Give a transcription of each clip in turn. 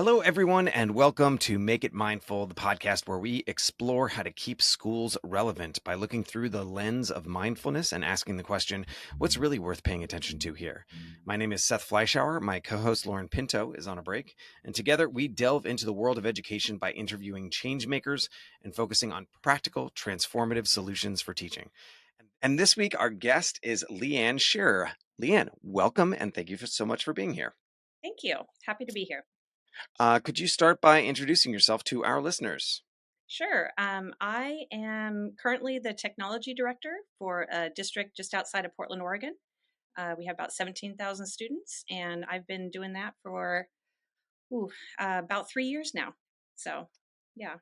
Hello, everyone, and welcome to Make It Mindful, the podcast where we explore how to keep schools relevant by looking through the lens of mindfulness and asking the question, what's really worth paying attention to here? My name is Seth Fleischauer. My co host Lauren Pinto is on a break. And together we delve into the world of education by interviewing change makers and focusing on practical, transformative solutions for teaching. And this week, our guest is Leigh Anne Scherer. Leigh Anne, welcome, and thank you so much for being here. Thank you. Happy to be here. Could you start by introducing yourself to our listeners? Sure. I am currently the technology director for a district just outside of Portland, Oregon. We have about 17,000 students, and I've been doing that for about 3 years now. So, yeah.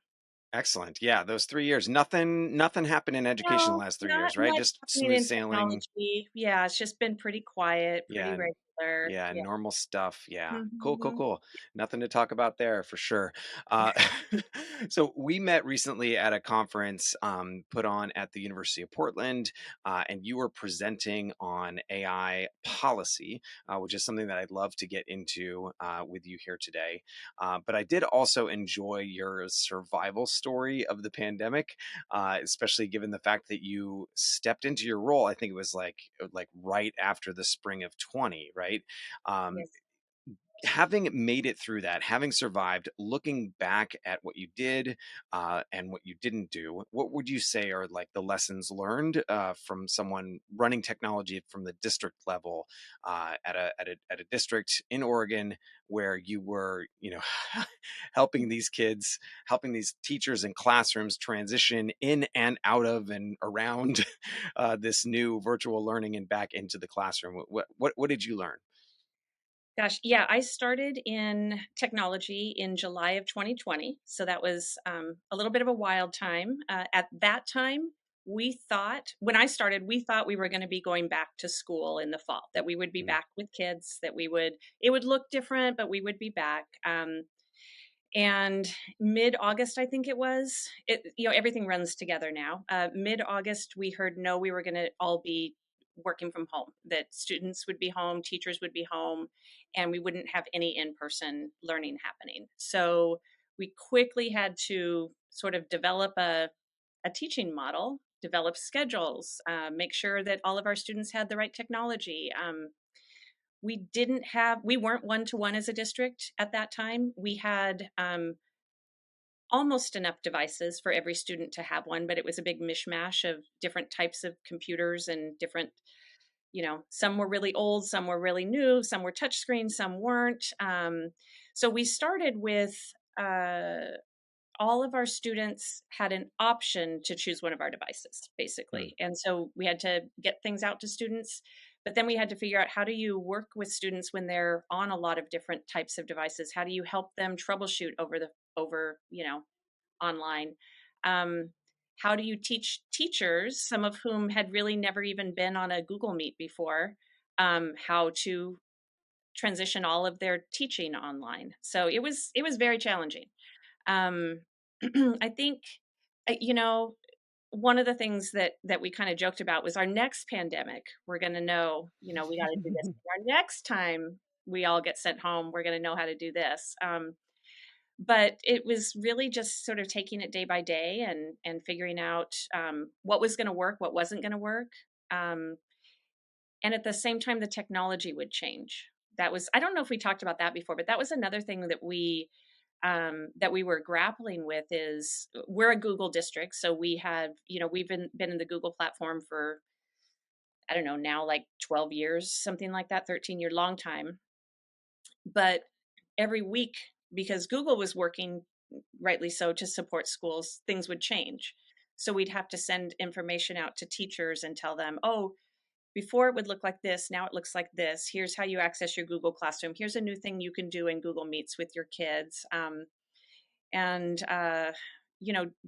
Excellent. Yeah, those 3 years. Nothing happened in education the No, last three not years, right? much Just happening smooth in sailing. technology. Yeah, it's just been pretty quiet, pretty Yeah, regular. yeah, Yeah. normal stuff. Yeah. Cool, cool, hmm cool. Nothing to talk about there for sure. Uh, so we met recently at a conference put on at the University of Portland, and you were presenting on AI policy, which is something that I'd love to get into with you here today. But I did also enjoy your survival story of the pandemic, especially given the fact that you stepped into your role. I think it was like right after the spring of 20, right? Um, Yes. Having made it through that, having survived, looking back at what you did and what you didn't do, what would you say are like the lessons learned from someone running technology from the district level at a district in Oregon where you were, helping these kids, helping these teachers in classrooms transition in and out of and around this new virtual learning and back into the classroom? What did you learn? Gosh, yeah, I started in technology in July of 2020. So that was a little bit of a wild time. At that time, when I started, we thought we were going to be going back to school in the fall, that we would be Mm, back with kids, it would look different, but we would be back. And mid August, I think it was, everything runs together now. Mid August, we heard no, we were going to all be working from home, that students would be home, teachers would be home, and we wouldn't have any in person learning happening. So we quickly had to sort of develop a teaching model, develop schedules, make sure that all of our students had the right technology. We weren't one to one as a district at that time. We had almost enough devices for every student to have one, but it was a big mishmash of different types of computers and different, some were really old, some were really new, some were touchscreen, some weren't. So we started with all of our students had an option to choose one of our devices, mm, basically. And so we had to get things out to students, but then we had to figure out, how do you work with students when they're on a lot of different types of devices? How do you help them troubleshoot over online? Um, how do you teach teachers, some of whom had really never even been on a Google Meet before, how to transition all of their teaching online? So it was very challenging. Um, I think, you know, one of the things that we kind of joked about was, our next pandemic, we're going to know, we got to do this. Our next time we all get sent home, we're going to know how to do this. But it was really just sort of taking it day by day and figuring out what was going to work, what wasn't going to work. Um, and at the same time, the technology would change. That was, I don't know if we talked about that before, but that was another thing that we were grappling with. Is, we're a Google district, so we've been in the Google platform for, I don't know, now like 12 years, something like that, 13-year long time. But every week, because Google was working, rightly so, to support schools, things would change. So we'd have to send information out to teachers and tell them, oh, before it would look like this, now it looks like this. Here's how you access your Google Classroom. Here's a new thing you can do in Google Meets with your kids. And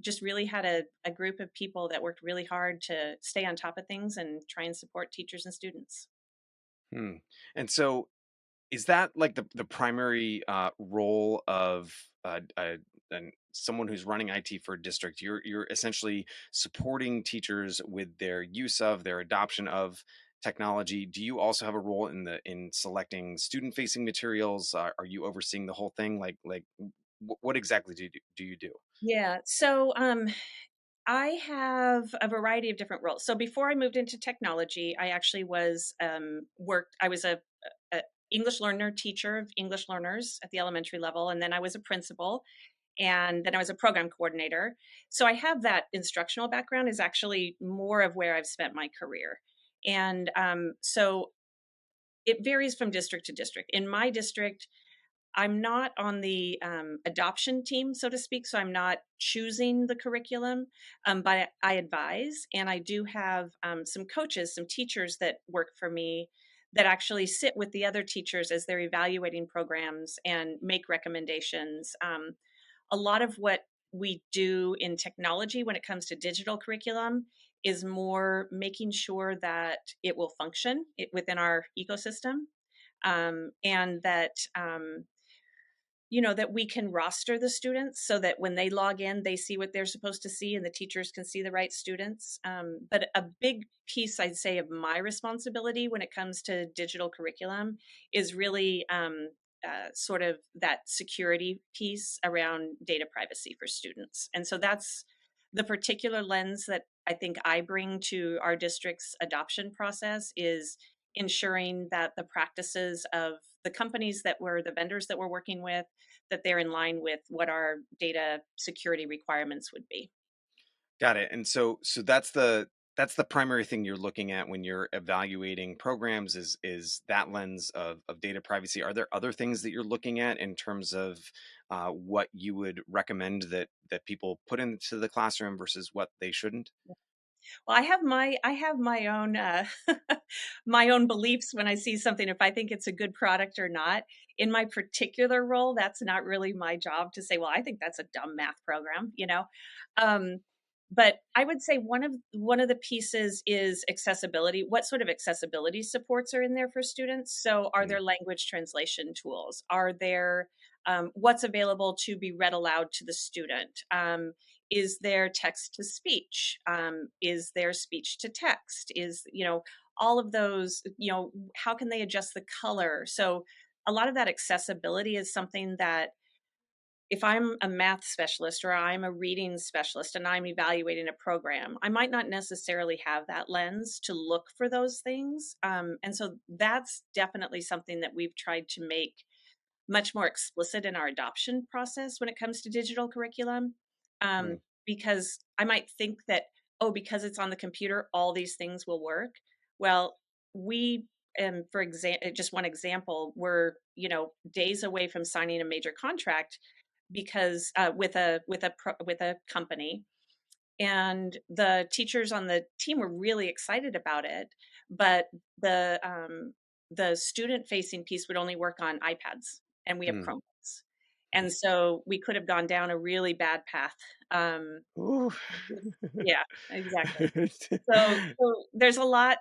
just really had a group of people that worked really hard to stay on top of things and try and support teachers and students. hmm. And so is that like the primary role of someone who's running IT for a district? You're essentially supporting teachers with their use of their adoption of technology, do you also have a role in the in selecting student facing materials? Are you overseeing the whole thing? What exactly do you do? Yeah. So I have a variety of different roles. So before I moved into technology, I actually was worked. I was a English learner teacher of English learners at the elementary level, and then I was a principal, and then I was a program coordinator. So I have that instructional background. Is actually more of where I've spent my career, and so it varies from district to district. In my district, I'm not on the adoption team, so to speak. So I'm not choosing the curriculum, but I advise. And I do have some coaches, some teachers that work for me that actually sit with the other teachers as they're evaluating programs and make recommendations. A lot of what we do in technology when it comes to digital curriculum is more making sure that it will function within our ecosystem, and that that we can roster the students so that when they log in, they see what they're supposed to see and the teachers can see the right students. But a big piece, I'd say, of my responsibility when it comes to digital curriculum is really sort of that security piece around data privacy for students. And so that's the particular lens that I think I bring to our district's adoption process is ensuring that the practices of the companies that were the vendors that we're working with, that they're in line with what our data security requirements would be. Got it. And so that's the primary thing you're looking at when you're evaluating programs is that lens of data privacy. Are there other things that you're looking at in terms of what you would recommend that people put into the classroom versus what they shouldn't? Well, I have my own my own beliefs when I see something, if I think it's a good product or not. In my particular role, that's not really my job to say, well, I think that's a dumb math program. Um, but I would say one of the pieces is accessibility. What sort of accessibility supports are in there for students? So, are Mm, there language translation tools? Are there what's available to be read aloud to the student? Is there text to speech? Is there speech to text? All of those, how can they adjust the color? So a lot of that accessibility is something that if I'm a math specialist or I'm a reading specialist and I'm evaluating a program, I might not necessarily have that lens to look for those things. And so that's definitely something that we've tried to make much more explicit in our adoption process when it comes to digital curriculum. mm, Because I might think that, oh, because it's on the computer, all these things will work. Well, we, and for example, just one example, we're days away from signing a major contract because with a company, and the teachers on the team were really excited about it, but the student facing piece would only work on iPads, and we have mm. Chromebooks, and so we could have gone down a really bad path. um, Ooh. yeah, exactly. So there's a lot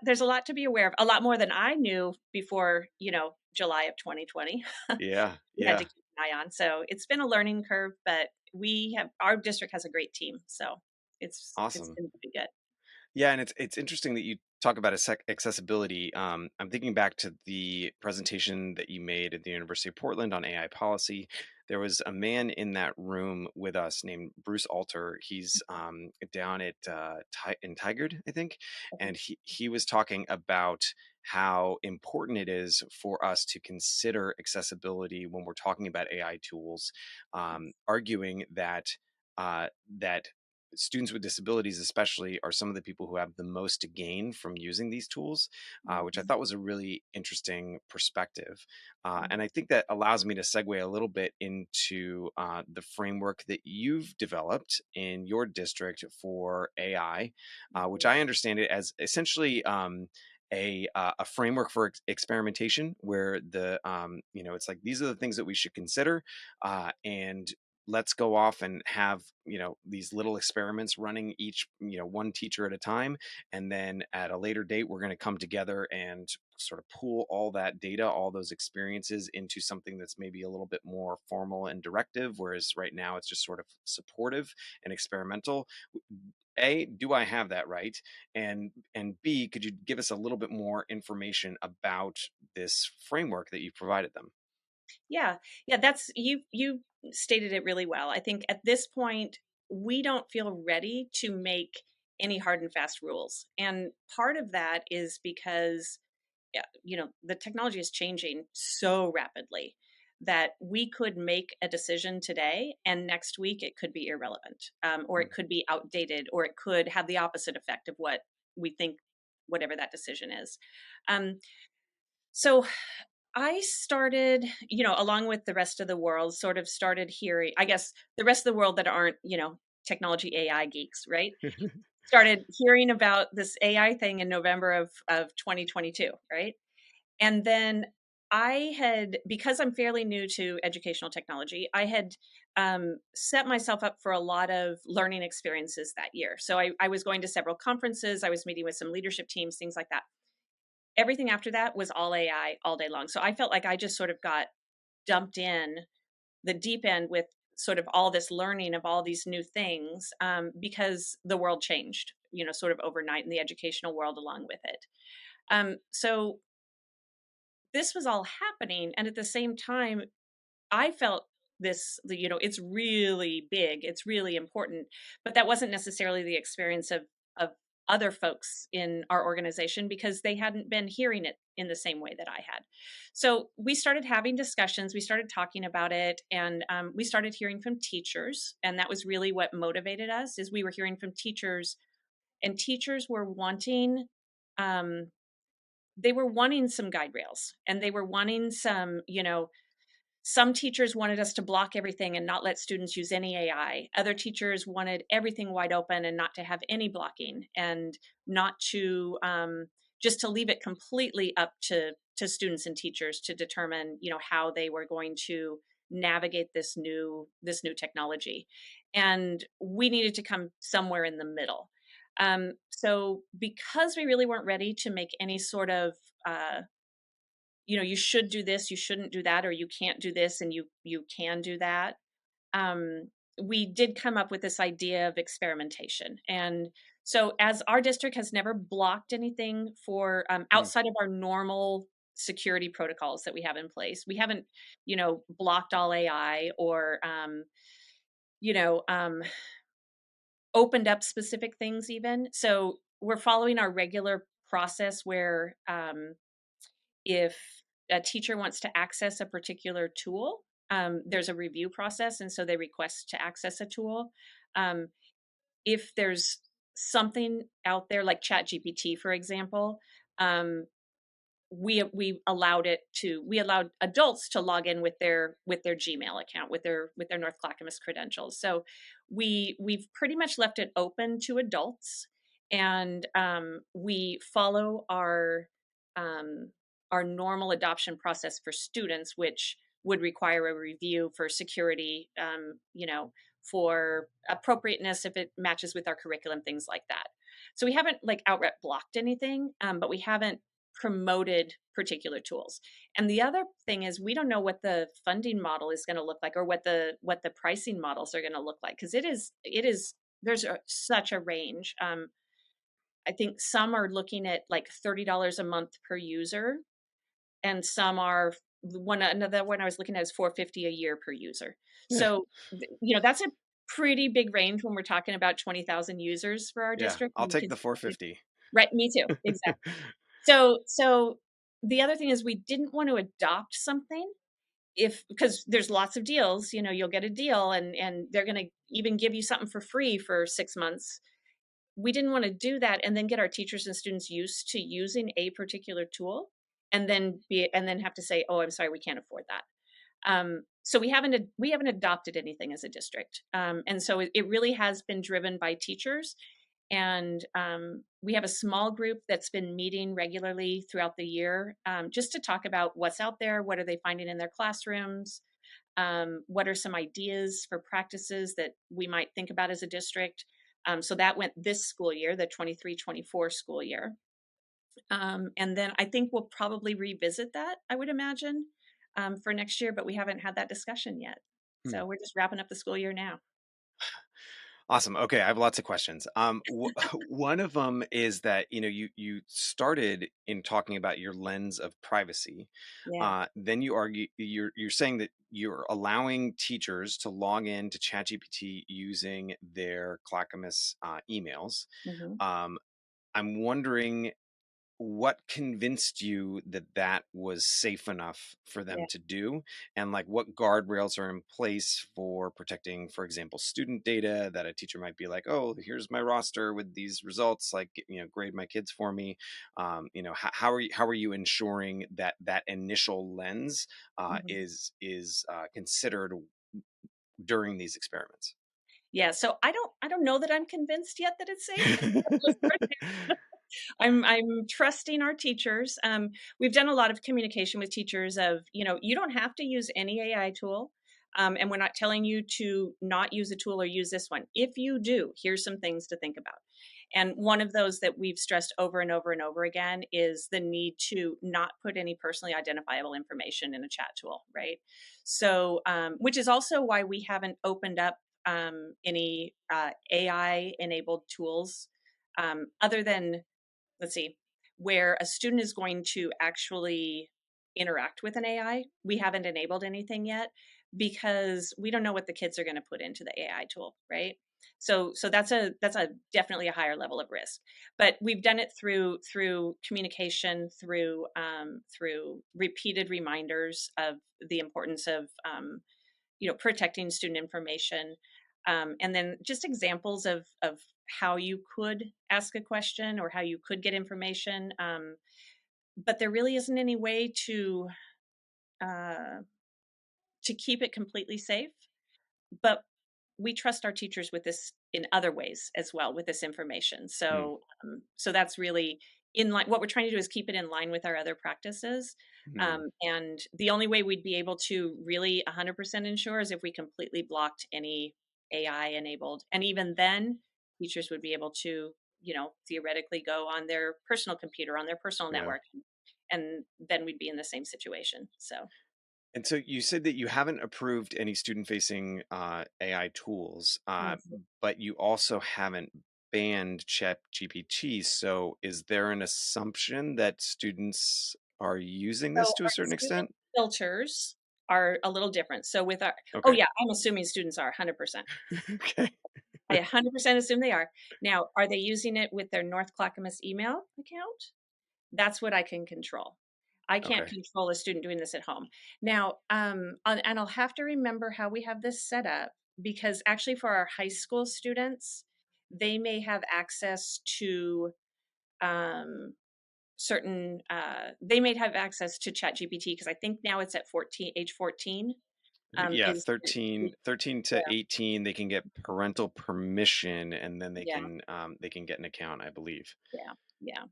to be aware of, a lot more than I knew before July of 2020. Yeah, We had to yeah. keep an eye on. So it's been a learning curve, but our district has a great team. So it's Awesome. been pretty good. Yeah, and it's interesting that you talk about accessibility. I'm thinking back to the presentation that you made at the University of Portland on AI policy. There was a man in that room with us named Bruce Alter. He's down at in Tigard, I think, and he was talking about how important it is for us to consider accessibility when we're talking about AI tools, arguing that that students with disabilities especially are some of the people who have the most to gain from using these tools, which I Mhm. thought was a really interesting perspective. And Mhm. I think that allows me to segue a little bit into the framework that you've developed in your district for AI, which Mhm. I understand it as essentially a framework for experimentation where it's like these are the things that we should consider, and let's go off and have these little experiments running, each one teacher at a time, and then at a later date we're going to come together and sort of pool all that data, all those experiences, into something that's maybe a little bit more formal and directive, whereas right now it's just sort of supportive and experimental. A, do I have that right? And B, could you give us a little bit more information about this framework that you provided them? Yeah. Yeah, that's you stated it really well. I think at this point we don't feel ready to make any hard and fast rules. And part of that is because yeah, the technology is changing so rapidly that we could make a decision today and next week it could be irrelevant, or it Mm. could be outdated, or it could have the opposite effect of what we think whatever that decision is. Um, so I started, along with the rest of the world, sort of started hearing, I guess, the rest of the world that aren't, technology AI geeks, right? Started hearing about this AI thing in November of 2022, right? And then I had, because I'm fairly new to educational technology, I had set myself up for a lot of learning experiences that year. So I was going to several conferences, I was meeting with some leadership teams, things like that. Everything after that was all AI all day long. So I felt like I just sort of got dumped in the deep end with sort of all this learning of all these new things, because the world changed, sort of overnight in the educational world along with it. So this was all happening. And at the same time, I felt it's really big, it's really important, but that wasn't necessarily the experience of other folks in our organization because they hadn't been hearing it in the same way that I had. So we started having discussions, we started talking about it, and we started hearing from teachers, and that was really what motivated us. Is we were hearing from teachers, and teachers were wanting. Um, they were wanting some guide rails and they were wanting some teachers wanted us to block everything and not let students use any AI. Other teachers wanted everything wide open and not to have any blocking, and not to just to leave it completely up to students and teachers to determine, how they were going to navigate this new technology. And we needed to come somewhere in the middle. So because we really weren't ready to make any sort of you should do this, you shouldn't do that, or you can't do this and you can do that, um, we did come up with this idea of experimentation. And so as our district has never blocked anything for Mm. outside of our normal security protocols that we have in place, we haven't blocked all AI or you know um, opened up specific things even. So we're following our regular process where if a teacher wants to access a particular tool, there's a review process, and so they request to access a tool. Um, if there's something out there like ChatGPT, for example, um, we allowed adults to log in with their Gmail account, with their North Clackamas credentials. So we've pretty much left it open to adults, and we follow um, our normal adoption process for students, which would require a review for security, for appropriateness if it matches with our curriculum, things like that. So we haven't like outright blocked anything, but we haven't promoted particular tools. And the other thing is we don't know what the funding model is going to look like, or what the pricing models are going to look like, because it is there's such a range. I think some are looking at like $30 a month per user, and some are another one I was looking at is 450 a year per user. Yeah. So that's a pretty big range when we're talking about 20,000 users for our Yeah. district. I'll And take the 450. right, me too, exactly. So the other thing is we didn't want to adopt something if because there's lots of deals, you'll get a deal and they're going to even give you something for free for 6 months. We didn't want to do that and then get our teachers and students used to using a particular tool and then have to say, "Oh, I'm sorry, we can't afford that." So we haven't adopted anything as a district, and so it really has been driven by teachers. And we have a small group that's been meeting regularly throughout the year, just to talk about what's out there, what are they finding in their classrooms, what are some ideas for practices that we might think about as a district. So that went this school year, the 23-24 school year. And then I think we'll probably revisit that, I would imagine, for next year, but we haven't had that discussion yet. Hmm. So we're just wrapping up the school year now. Awesome. Okay, I have lots of questions. One of them is that you started in talking about your lens of privacy. Yeah. Then you're saying that you're allowing teachers to log in to ChatGPT using their Clackamas emails. Hmm. Um, I'm wondering what convinced you that that was safe enough for them Yeah. to do, and like what guardrails are in place for protecting, for example, student data, that a teacher might be like, oh, here's my roster with these results, like, grade my kids for me. How are you ensuring that that initial lens Hmm. is considered during these experiments? Yeah. So I don't know that I'm convinced yet that it's safe. Let's start there. I'm trusting our teachers. We've done a lot of communication with teachers of, you don't have to use any AI tool. And we're not telling you to not use a tool or use this one. If you do, here's some things to think about. And one of those that we've stressed over and over and over again is the need to not put any personally identifiable information in a chat tool, right? So, which is also why we haven't opened up any AI enabled tools other than, let's see, where a student is going to actually interact with an AI. We haven't enabled anything yet because we don't know what the kids are going to put into the AI tool, right? So that's a definitely a higher level of risk. But we've done it through communication, through repeated reminders of the importance of protecting student information, and then just examples of how you could ask a question or how you could get information. But there really isn't any way uh, to keep it completely safe. But we trust our teachers with this in other ways as well with this information. Hmm. So that's really in line. What we're trying to do is keep it in line with our other practices. Hmm. And the only way we'd be able to really 100% ensure is if we completely blocked any AI enabled. And even then, teachers would be able to, theoretically go on their personal computer, on their personal Yeah. network, and then we'd be in the same situation. So, And so you said that you haven't approved any student-facing AI tools, mhm. but you also haven't banned ChatGPT. So is there an assumption that students are using So this to a our certain student extent? filters are a little different. So with our oh Okay. yeah, I'm assuming students are 100%. Okay. I 100% assume they are. Now, are they using it with their North Clackamas email account? That's what I can control. I can't Okay. control a student doing this at home. Now, and I'll have to remember how we have this set up because actually for our high school students, they may have access to um, certain they may have access to chat gpt because I think now it's at 14, age 14, Yeah, is 13 to yeah, 18, they can get parental permission, and then they yeah, can get an account, I believe. yeah, yeah.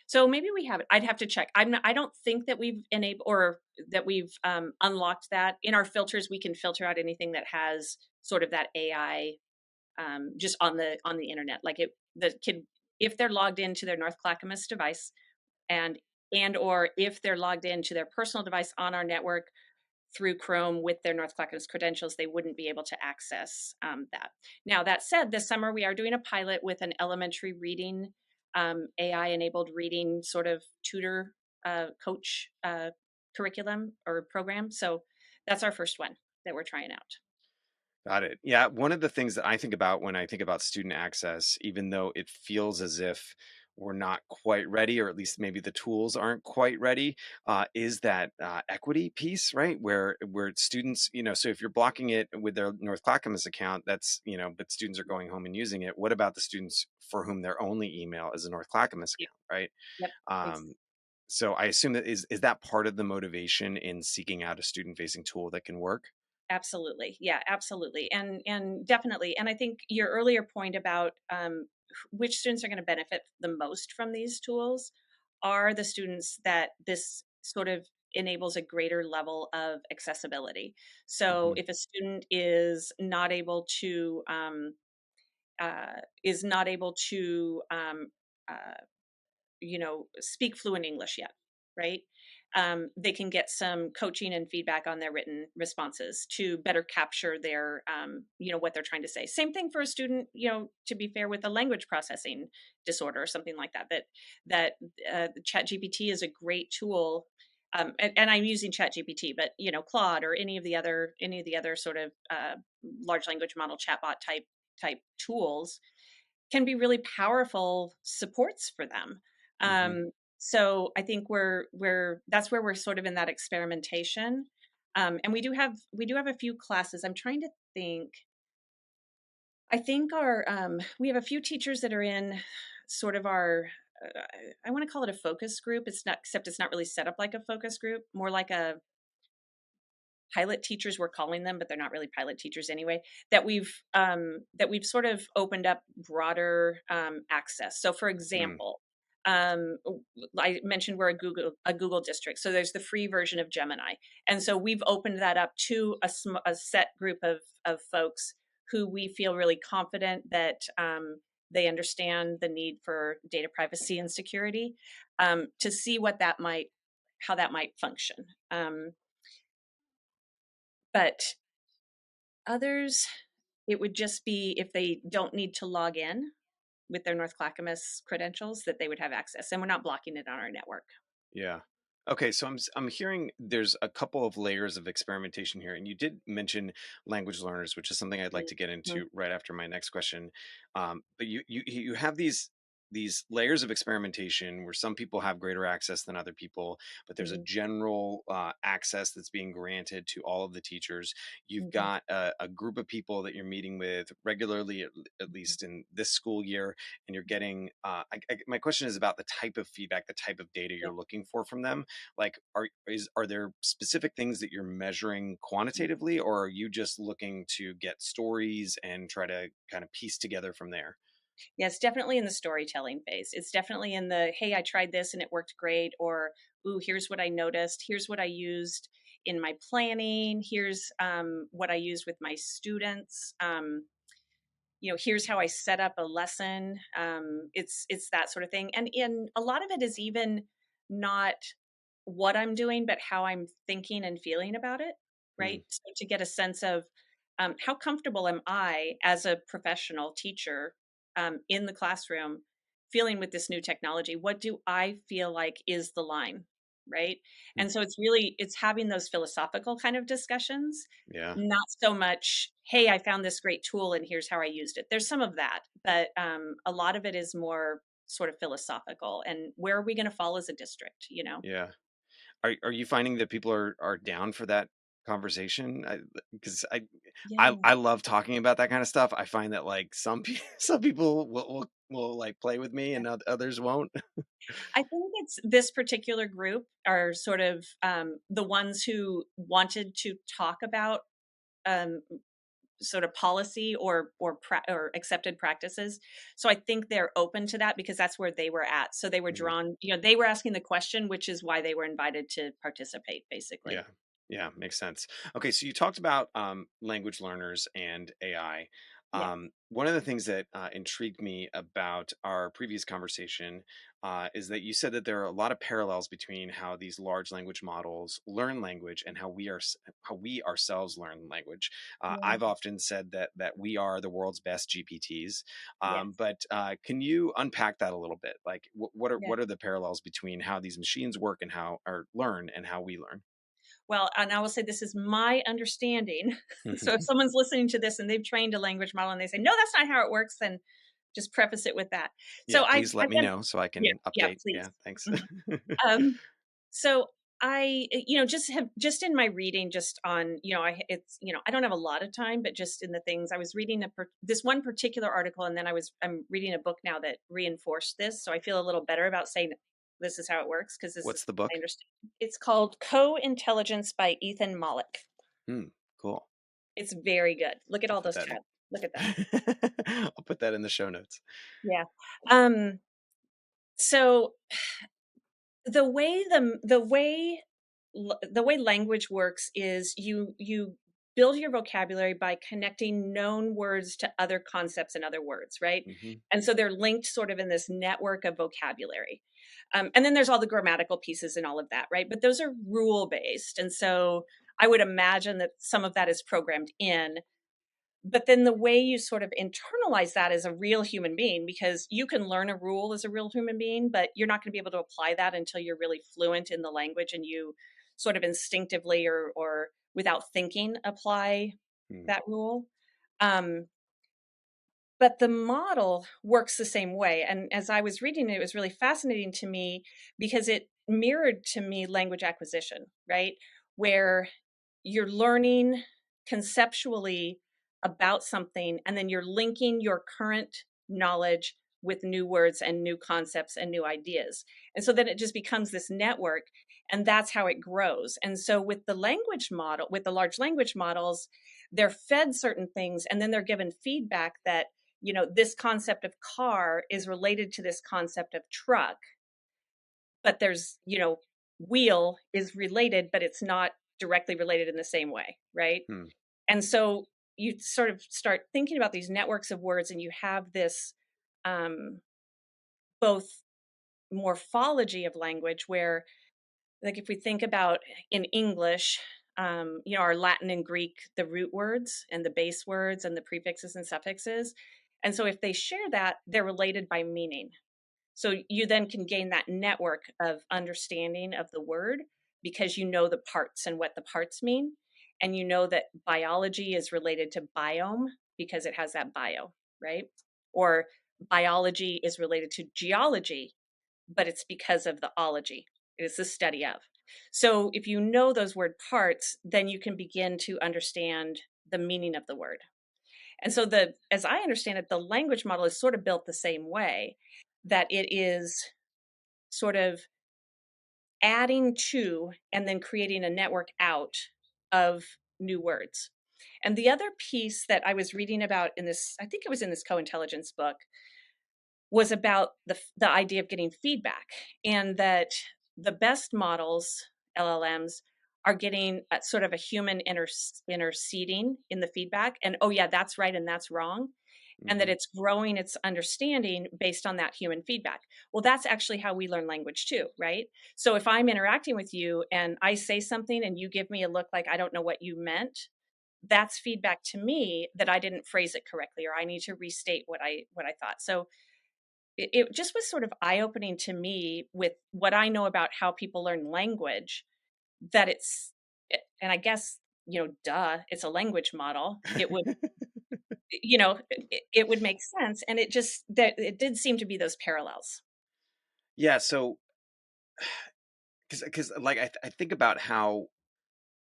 So maybe we have it. I'd have to check. I don't think that we've enabled or that we've unlocked that in our filters. We can filter out anything that has sort of that AI just on the internet, like it the kid, if they're logged into their North Clackamas device, and or if they're logged into their personal device on our network through Chrome with their North Clackamas credentials, they wouldn't be able to access that. Now, that said, this summer we are doing a pilot with an elementary reading, AI enabled reading sort of tutor coach curriculum or program. So that's our first one that we're trying out. Got it. Yeah, one of the things that I think about when I think about student access, even though it feels as if we're not quite ready, or at least maybe the tools aren't quite ready, is that equity piece, right? Where students, so if you're blocking it with their North Clackamas account, but students are going home and using it. What about the students for whom their only email is a North Clackamas Yep. account, right? Yep. Um, so I assume that is that part of the motivation in seeking out a student-facing tool that can work? Absolutely. Yeah, absolutely. And definitely. And I think your earlier point about which students are going to benefit the most from these tools are the students that this sort of enables a greater level of accessibility. So Hmm. if a student is not able to uh, speak fluent English yet, right? they can get some coaching and feedback on their written responses to better capture their, what they're trying to say. Same thing for a student, to be fair, with a language processing disorder or something like that. That Chat GPT is a great tool. And I'm using Chat GPT, but Claude or any of the other sort of large language model chatbot type tools can be really powerful supports for them. Hmm. So I think we're that's where we're sort of in that experimentation. And we do have a few classes. I'm trying to think. I think our we have a few teachers that are in sort of our I want to call it a focus group. It's not, except it's not really set up like a focus group, more like a pilot teachers, we're calling them, but they're not really pilot teachers anyway, that we've sort of opened up broader access. So for Mm. example, I mentioned we're a Google district, so there's the free version of Gemini, and so we've opened that up to a set group of folks who we feel really confident that they understand the need for data privacy and security, to see how that might function. But others, it would just be if they don't need to log in with their North Clackamas credentials, that they would have access, and we're not blocking it on our network. Yeah. Okay, so I'm hearing there's a couple of layers of experimentation here, and you did mention language learners, which is something I'd like to get Mhm. into right after my next question. But you have these layers of experimentation where some people have greater access than other people, but there's a Mhm. general access that's being granted to all of the teachers. You've Mhm. got a group of people that you're meeting with regularly, at Mhm. least in this school year, and you're getting my question is about the type of feedback, the type of data Yeah. you're looking for from them. Like, are there specific things that you're measuring quantitatively, or are you just looking to get stories and try to kind of piece together from there? Yeah, it's definitely in the storytelling phase. It's definitely in the, hey, I tried this and it worked great, or ooh, here's what I noticed. Here's what I used in my planning. Here's what I used with my students. Here's how I set up a lesson. It's that sort of thing, and in a lot of it is even not what I'm doing, but how I'm thinking and feeling about it, Mm, right? So to get a sense of how comfortable am I as a professional teacher in the classroom feeling with this new technology? What do I feel like is the line, right? mm, And so it's having those philosophical kind of discussions, yeah, not so much, hey, I found this great tool and here's how I used it. There's some of that, but a lot of it is more sort of philosophical, and where are we going to fall as a district? yeah. Are you finding that people are down for that conversation? Because I Yeah. love talking about that kind of stuff. I find that like some people will like play with me, and others won't. I think it's this particular group are sort of the ones who wanted to talk about um, sort of policy or accepted practices. So I think they're open to that because that's where they were at. So they were Mhm. drawn, they were asking the question, which is why they were invited to participate, Yeah. basically. Yeah, makes sense. Okay, so you talked about language learners and AI. Yeah. One of the things that intrigued me about our previous conversation is that you said that there are a lot of parallels between how these large language models learn language and how we ourselves learn language. Yeah. I've often said that we are the world's best GPTs, Yes. but can you unpack that a little bit? Like, Yeah. what are the parallels between how these machines work and how or learn and how we learn? Well, and I will say this is my understanding. So if someone's listening to this and they've trained a language model and they say, no, that's not how it works, then just preface it with that. Yeah, So please let I've me done, know so I yeah, can yeah, update. please. Yeah, thanks. Mhm. Um, so just in my reading, just on, I don't have a lot of time, but just in the things I was reading, this one particular article, and then I'm reading a book now that reinforced this. So I feel a little better about saying this is how it works because this is, What's the I book? understand. It's called Co-Intelligence by Ethan Mollick. Hmm, cool. It's very good. Look at I'll all put those that tabs. Look at that. in. I'll put that in the show notes. Yeah. Um, so the way the way language works is you build your vocabulary by connecting known words to other concepts and other words, right? Hmm. And so they're linked sort of in this network of vocabulary. And then there's all the grammatical pieces and all of that, right? But those are rule based. And so I would imagine that some of that is programmed in. But then the way you sort of internalize that as a real human being, because you can learn a rule as a real human being, but you're not going to be able to apply that until you're really fluent in the language and you sort of instinctively or without thinking apply Hmm. that rule. Um, but the model works the same way. And as I was reading it, it was really fascinating to me because it mirrored to me language acquisition, right? Where you're learning conceptually about something and then you're linking your current knowledge with new words and new concepts and new ideas. And so then it just becomes this network and that's how it grows. And so with the language model, with the large language models, they're fed certain things and then they're given feedback that, this concept of car is related to this concept of truck, but there's, wheel is related, but it's not directly related in the same way, right? Hmm. And so you sort of start thinking about these networks of words, and you have this um, both morphology of language, where, like, if we think about in English, our Latin and Greek, the root words and the base words and the prefixes and suffixes. And so if they share that, they're related by meaning. So you then can gain that network of understanding of the word because you know the parts and what the parts mean. And you know that biology is related to biome because it has that bio, right? Or biology is related to geology, but it's because of the ology. It's the study of. So if you know those word parts, then you can begin to understand the meaning of the word. And so as I understand it, the language model is sort of built the same way, that it is sort of adding to and then creating a network out of new words. And the other piece that I was reading about in this, I think it was in this co-intelligence book, was about the idea of getting feedback, and that the best models, LLMs, are getting sort of a human interceding in the feedback, and oh yeah, that's right and that's wrong, and that Hmm. it's growing its understanding based on that human feedback. Well, that's actually how we learn language too, right? So if I'm interacting with you and I say something and you give me a look like I don't know what you meant, that's feedback to me that I didn't phrase it correctly, or I need to restate what I thought. So it just was sort of eye-opening to me with what I know about how people learn language, that and I guess, duh, it's a language model. It would, it would make sense. And it just, that it did seem to be those parallels. Yeah. So, because like I think about how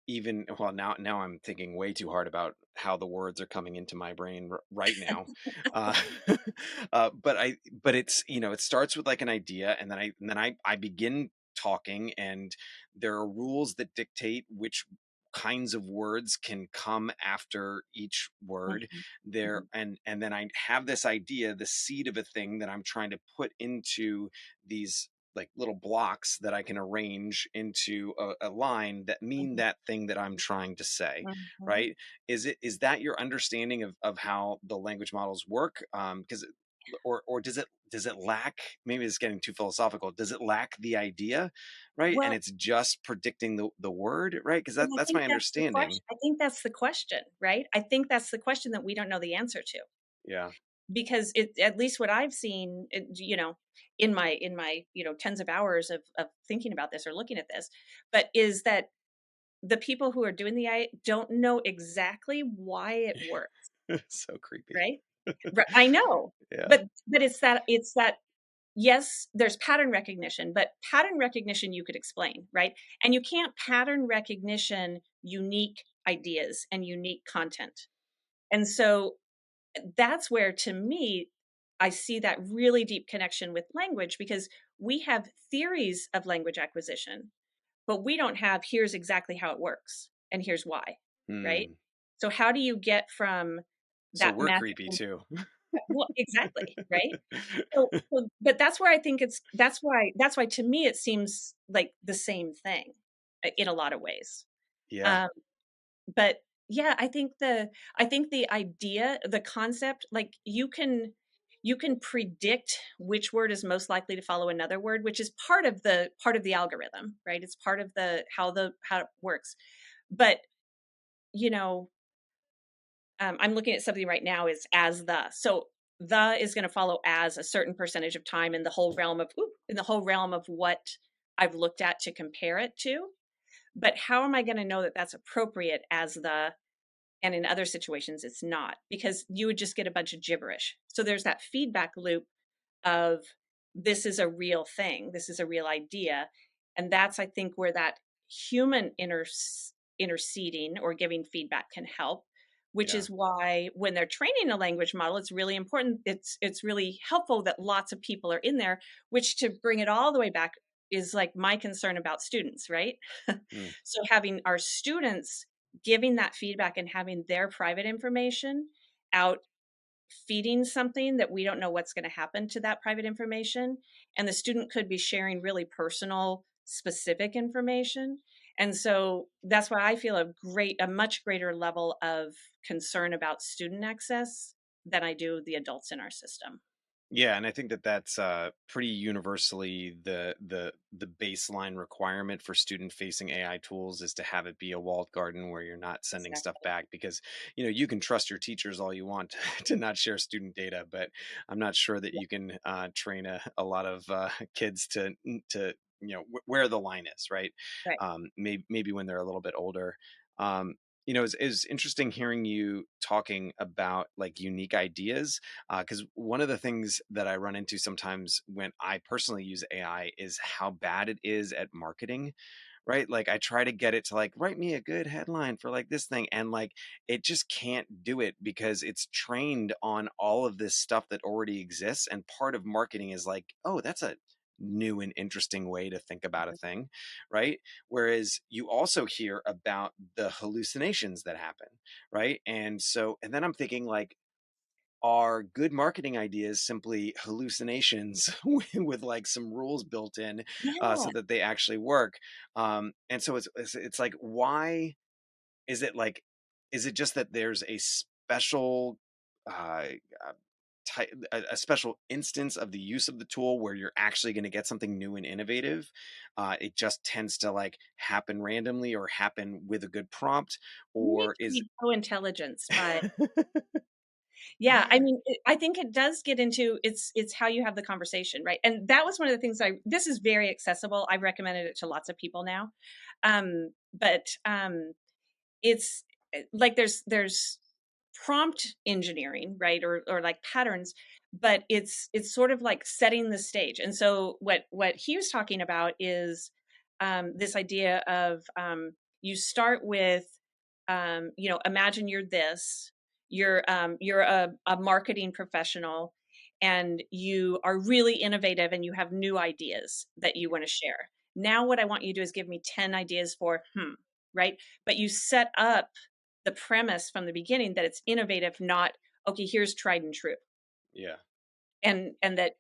even well now I'm thinking way too hard about how the words are coming into my brain right now. uh, but it's it starts with like an idea, and then I begin talking, and there are rules that dictate which kinds of words can come after each word Mhm, there, mhm, and then I have this idea, the seed of a thing that I'm trying to put into these like little blocks that I can arrange into a line that mean mhm, that thing that I'm trying to say, mhm. right? Is that your understanding of how the language models work? Because or does it lack? Maybe it's getting too philosophical. Does it lack the idea, right? And Well, it's just predicting the word, right? Because and that's my understanding. I think that's the question, right? I think that's the question that we don't know the answer to, Yeah. because at least what I've seen, in my tens of hours of thinking about this or looking at this, but is that the people who are doing the AI don't know exactly why it works, So creepy. right? I know, Yeah. but it's that yes, there's pattern recognition, but pattern recognition you could explain, right? And you can't pattern recognition unique ideas and unique content. And so that's where, to me, I see that really deep connection with language, because we have theories of language acquisition, but we don't have here's exactly how it works and here's why, right? Hmm. So how do you get from So that we're magic? creepy too. Well, exactly, right? But that's where I think that's why to me it seems like the same thing in a lot of ways. Yeah. Um, but Yeah, I think the idea, the concept, like you can predict which word is most likely to follow another word, which is part of the algorithm, right? It's part of the how it works. But you know, I'm looking at something right now is as the. So the is going to follow as a certain percentage of time in the whole realm of in the whole realm of what I've looked at to compare it to. But how am I going to know that that's appropriate as the, and in other situations it's not, because you would just get a bunch of gibberish. So there's that feedback loop of this is a real thing, this is a real idea. And that's, I think, where that human interceding or giving feedback can help, which Yeah. is why when they're training a language model, it's really important, it's really helpful that lots of people are in there, which, to bring it all the way back, is like my concern about students, right? Mm. So having our students giving that feedback and having their private information out, feeding something that we don't know what's going to happen to that private information, and the student could be sharing really personal specific information. And so that's why I feel a much greater level of concern about student access than I do the adults in our system. Yeah, and I think that that's pretty universally the baseline requirement for student-facing AI tools is to have it be a walled garden where you're not sending stuff Exactly. back because you can trust your teachers all you want to not share student data, but I'm not sure that Yeah, you can train a lot of kids to where the line is, right? right. Maybe when they're a little bit older. Um, it's interesting hearing you talking about like unique ideas because one of the things that I run into sometimes when I personally use AI is how bad it is at marketing, right? Like I try to get it to like write me a good headline for like this thing, and like it just can't do it because it's trained on all of this stuff that already exists. And part of marketing is like, oh, that's a new and interesting way to think about a thing, right? Whereas you also hear about the hallucinations that happen, right? And then I'm thinking like, are good marketing ideas simply hallucinations with like some rules built in Yeah. so that they actually work? And so it's like, why is it like, is it just that there's a special uh, uh, a special instance of the use of the tool where you're actually going to get something new and innovative? It just tends to like happen randomly or happen with a good prompt, Maybe or is co-intelligence, but yeah, I mean, I think it does get into, it's how you have the conversation, right? And that was one of the things this is very accessible. I've recommended it to lots of people now. But it's like there's prompt engineering, right? Or like patterns, but it's sort of like setting the stage. And so what he was talking about is this idea of you start with imagine you're this, you're a marketing professional, and you are really innovative and you have new ideas that you want to share. Now what I want you to do is give me 10 ideas for right? But you set up the premise from the beginning that it's innovative, not okay, here's tried and true. yeah. And that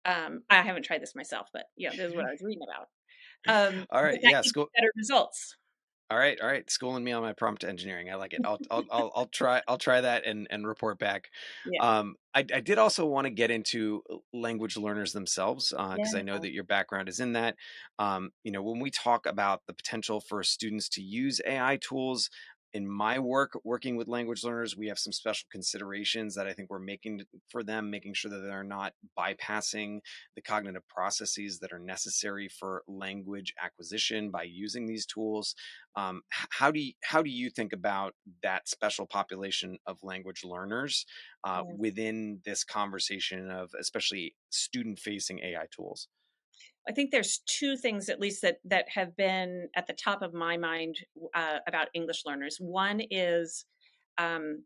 I haven't tried this myself, but this is what I was reading about. All But right, that yeah, gives school. you better results. All right. Schooling me on my prompt engineering. I like it. I'll try that and report back. Yeah. I did also want to get into language learners themselves because I know Yeah. that your background is in that. When we talk about the potential for students to use AI tools. In my work, working with language learners, we have some special considerations that I think we're making for them, making sure that they're not bypassing the cognitive processes that are necessary for language acquisition by using these tools. How do you think about that special population of language learners Yeah. within this conversation of especially student facing AI tools? I think there's two things at least that have been at the top of my mind about English learners. One is um,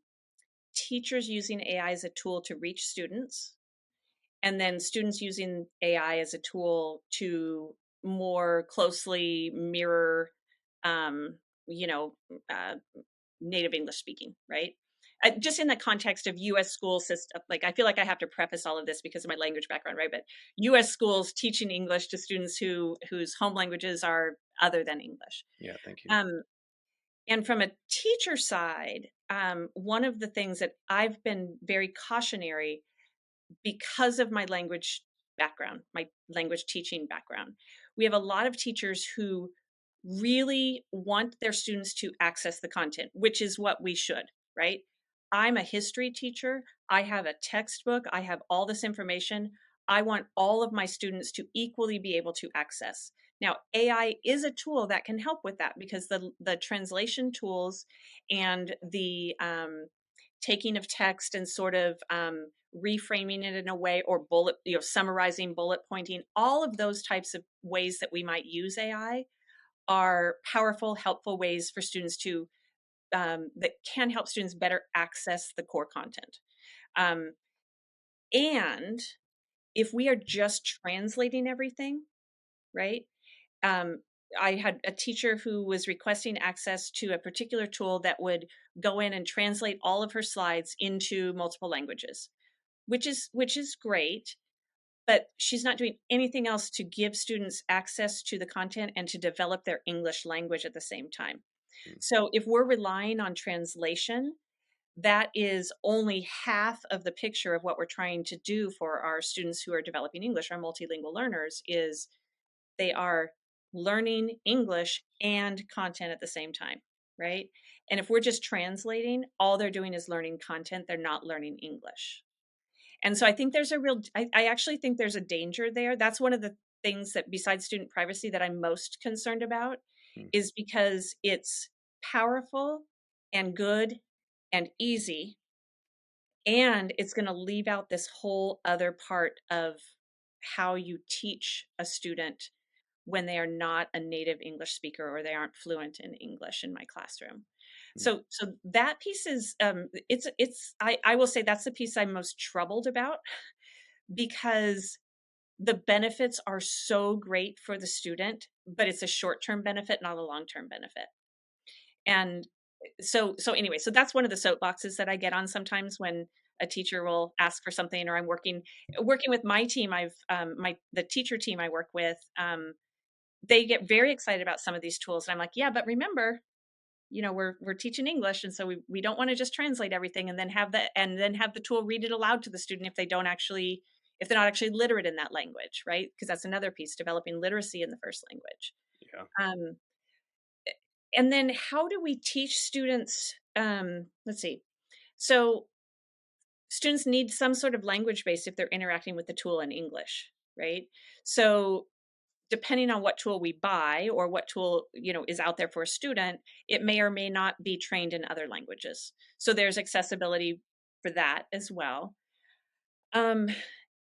teachers using AI as a tool to reach students, and then students using AI as a tool to more closely mirror, um, you know, uh, native English speaking, right? Just in the context of U.S. school system, like I feel like I have to preface all of this because of my language background, right? But U.S. schools teaching English to students whose home languages are other than English. Yeah, thank you. Um, And from a teacher side, one of the things that I've been very cautionary because of my language background, my language teaching background. We have a lot of teachers who really want their students to access the content, which is what we should, right? I'm a history teacher. I have a textbook. I have all this information. I want all of my students to equally be able to access. Now, AI is a tool that can help with that because the translation tools and the taking of text and sort of reframing it in a way, or bullet, summarizing, bullet pointing, all of those types of ways that we might use AI are powerful, helpful ways for students to that can help students better access the core content. Um, and if we are just translating everything, right? Um, I had a teacher who was requesting access to a particular tool that would go in and translate all of her slides into multiple languages, which is great, but she's not doing anything else to give students access to the content and to develop their English language at the same time. Mm, So if we're relying on translation, that is only half of the picture of what we're trying to do for our students who are developing English, our multilingual learners, is they are learning English and content at the same time, right? And if we're just translating, all they're doing is learning content, they're not learning English. And so I think there's a real, I actually think there's a danger there. That's one of the things that, besides student privacy, that I'm most concerned about, mm, is because it's powerful and good and easy, and it's going to leave out this whole other part of how you teach a student when they are not a native English speaker or they aren't fluent in English in my classroom. mm, So that piece is I will say that's the piece I'm most troubled about, because the benefits are so great for the student, but it's a short-term benefit, not a long-term benefit. And so anyway, so that's one of the soapboxes that I get on sometimes when a teacher will ask for something, or I'm working with my team. I've my the teacher team I work with, they get very excited about some of these tools, and I'm like, yeah, but remember, we're teaching English, and so we don't want to just translate everything and then have the tool read it aloud to the student if they're not actually literate in that language, right? Because that's another piece, developing literacy in the first language. yeah. um, and then how do we teach students? Let's see. So students need some sort of language base if they're interacting with the tool in English, right? So depending on what tool we buy or what tool is out there for a student, it may or may not be trained in other languages. So there's accessibility for that as well. um,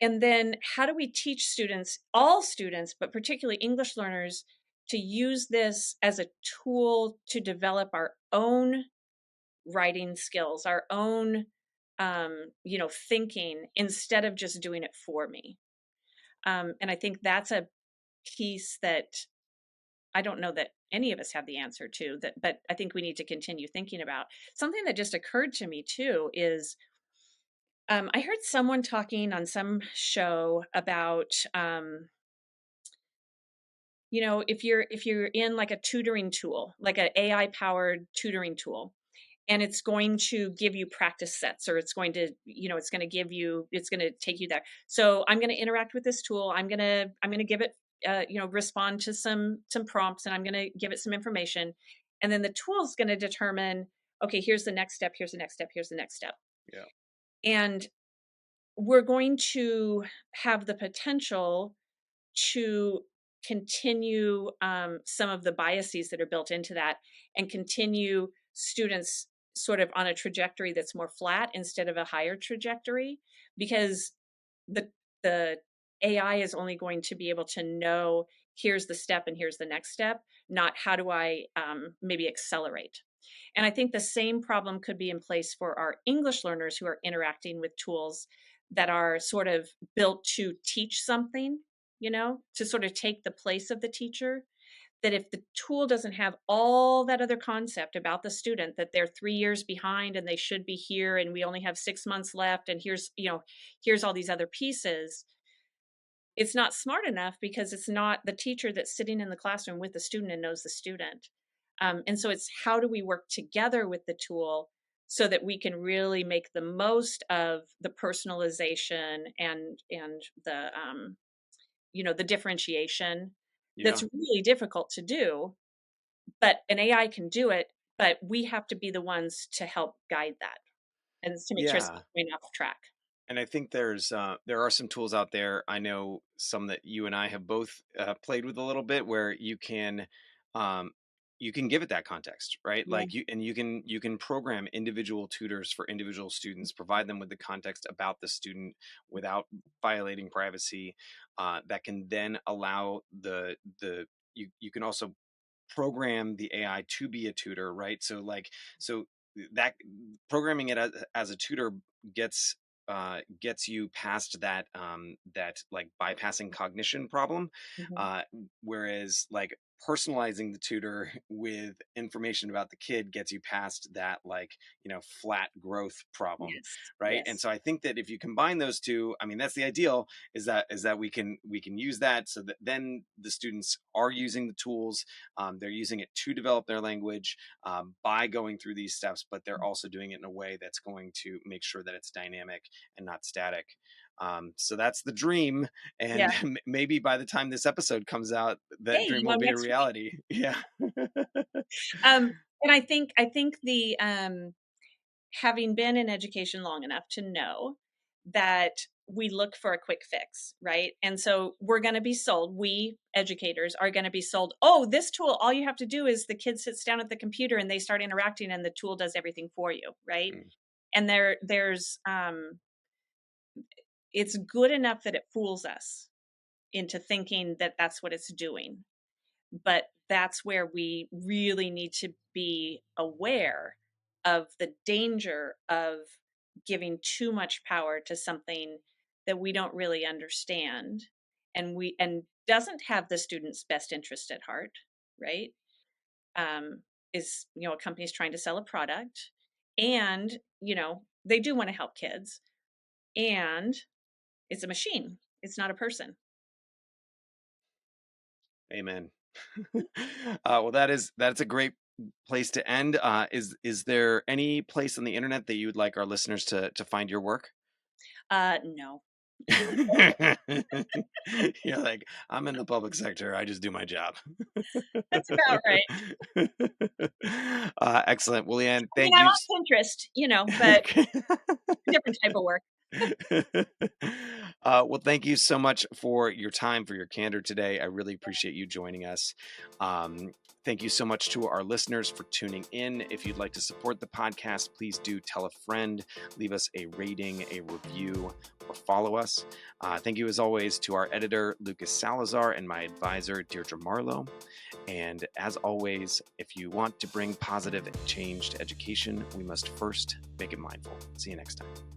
and then how do we teach students, all students but particularly English learners, to use this as a tool to develop our own writing skills, our own thinking, instead of just doing it for me? And I think that's a piece that I don't know that any of us have the answer to that, but I think we need to continue thinking about. Something that just occurred to me too is, I heard someone talking on some show about, if you're in like a tutoring tool, like an AI powered tutoring tool, and it's going to give you practice sets, or it's going to take you there. So I'm going to interact with this tool. I'm going to give it, respond to some prompts, and I'm going to give it some information. And then the tool is going to determine, okay, here's the next step. Here's the next step. Here's the next step. Yeah. And we're going to have the potential to continue some of the biases that are built into that, and continue students sort of on a trajectory that's more flat instead of a higher trajectory, because the the AI is only going to be able to know, here's the step and here's the next step, not how do I maybe accelerate. And I think the same problem could be in place for our English learners who are interacting with tools that are sort of built to teach something, to sort of take the place of the teacher. That if the tool doesn't have all that other concept about the student, that they're 3 years behind and they should be here, and we only have 6 months left, and here's all these other pieces, it's not smart enough, because it's not the teacher that's sitting in the classroom with the student and knows the student. And so it's how do we work together with the tool so that we can really make the most of the personalization and the the differentiation Yeah. that's really difficult to do, but an AI can do it, but we have to be the ones to help guide that and to make sure it's Yeah. not going off track. And I think there are some tools out there. I know some that you and I have both played with a little bit, where um, you can give it that context, right? Yeah. Like you can program individual tutors for individual students, provide them with the context about the student without violating privacy. That can then allow the you can also program the AI to be a tutor, right? So that programming it as a tutor gets gets you past that like bypassing cognition problem, Mhm. uh, whereas like personalizing the tutor with information about the kid gets you past that, like, flat growth problem, Yes. right? And Yes. so I think that if you combine those two, I mean, that's the ideal, is that we can use that so that then the students are using the tools, they're using it to develop their language, by going through these steps, but they're also doing it in a way that's going to make sure that it's dynamic and not static. So that's the dream. And Yeah. maybe by the time this episode comes out, that Hey, dream will be a next week. reality. Yeah. And I think the having been in education long enough to know that we look for a quick fix, right? And so we're going to be sold, we educators are going to be sold, oh, this tool, all you have to do is the kid sits down at the computer and they start interacting and the tool does everything for you, right? Mm. And there's it's good enough that it fools us into thinking that that's what it's doing, but that's where we really need to be aware of the danger of giving too much power to something that we don't really understand and doesn't have the student's best interest at heart, right? um, is a company's trying to sell a product, and they do want to help kids, and it's a machine, it's not a person. Amen. Well, that's a great place to end. Is there any place on the internet that you would like our listeners to find your work? No. You're like, I'm in the public sector. I just do my job. That's about right. Excellent. Well, Leanne, I mean, thank I'm you. on Pinterest, but different type of work. Well, thank you so much for your time, for your candor today. I really appreciate you joining us. Um, Thank you so much to our listeners for tuning in. If you'd like to support the podcast, please do tell a friend, leave us a rating, a review, or follow us. Thank you, as always, to our editor, Lucas Salazar, and my advisor, Deirdre Marlowe. And as always, if you want to bring positive change to education, we must first make it mindful. See you next time.